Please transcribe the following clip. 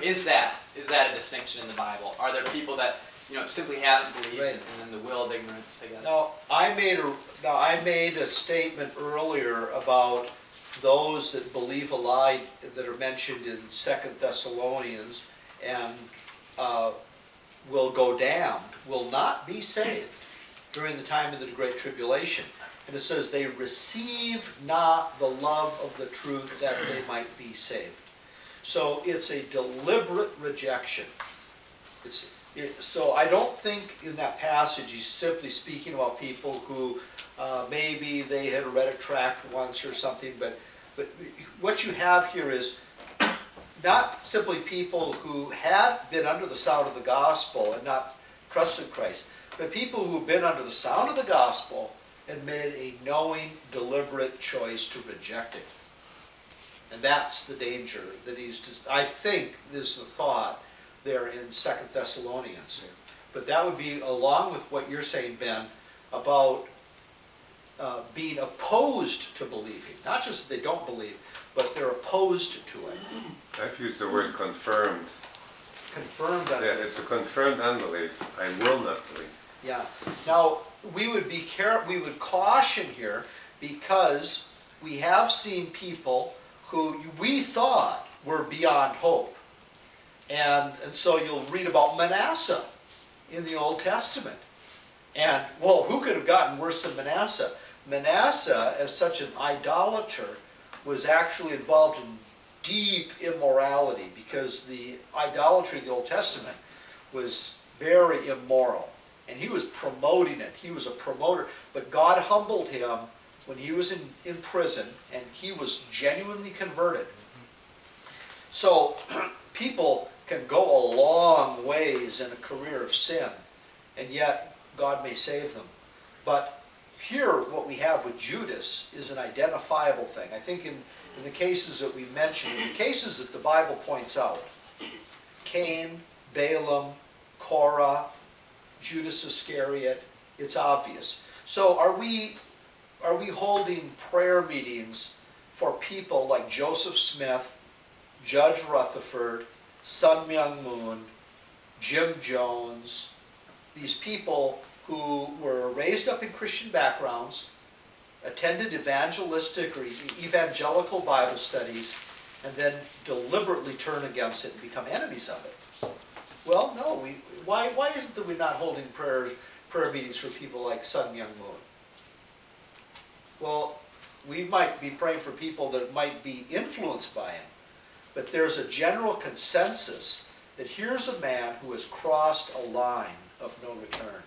is that a distinction in the Bible? Are there people that simply haven't believed, Right. and then the will of ignorance, I guess? Now, I made a statement earlier about those that believe a lie that are mentioned in 2 Thessalonians and will go damned, will not be saved during the time of the Great Tribulation. And it says, they receive not the love of the truth that they might be saved. So it's a deliberate rejection. So I don't think in that passage he's simply speaking about people who maybe they had read a tract once or something, but what you have here is not simply people who had been under the sound of the gospel and not trusted Christ, but people who have been under the sound of the gospel and made a knowing, deliberate choice to reject it. And that's the danger that I think is the thought there in 2 Thessalonians. But that would be along with what you're saying, Ben, about being opposed to believing. Not just that they don't believe, but they're opposed to it. I've used the word confirmed. Confirmed unbelief. Yeah, it's a confirmed unbelief. I will not believe. Yeah. Now, we would caution here, because we have seen people who we thought were beyond hope. And so you'll read about Manasseh in the Old Testament. And, well, who could have gotten worse than Manasseh? Manasseh, as such an idolater, was actually involved in deep immorality, because the idolatry of the Old Testament was very immoral. And he was promoting it. He was a promoter. But God humbled him when he was in prison, and he was genuinely converted. So people can go a long ways in a career of sin, and yet God may save them. But here, what we have with Judas is an identifiable thing. I think in the cases that we mentioned, in the cases that the Bible points out, Cain, Balaam, Korah, Judas Iscariot, it's obvious. So are we holding prayer meetings for people like Joseph Smith, Judge Rutherford, Sun Myung Moon, Jim Jones, these people who were raised up in Christian backgrounds, attended evangelistic or evangelical Bible studies, and then deliberately turn against it and become enemies of it? Well, no. Why is it that we're not holding prayer meetings for people like Sun Myung Moon? Well, we might be praying for people that might be influenced by him, but there's a general consensus that here's a man who has crossed a line of no return.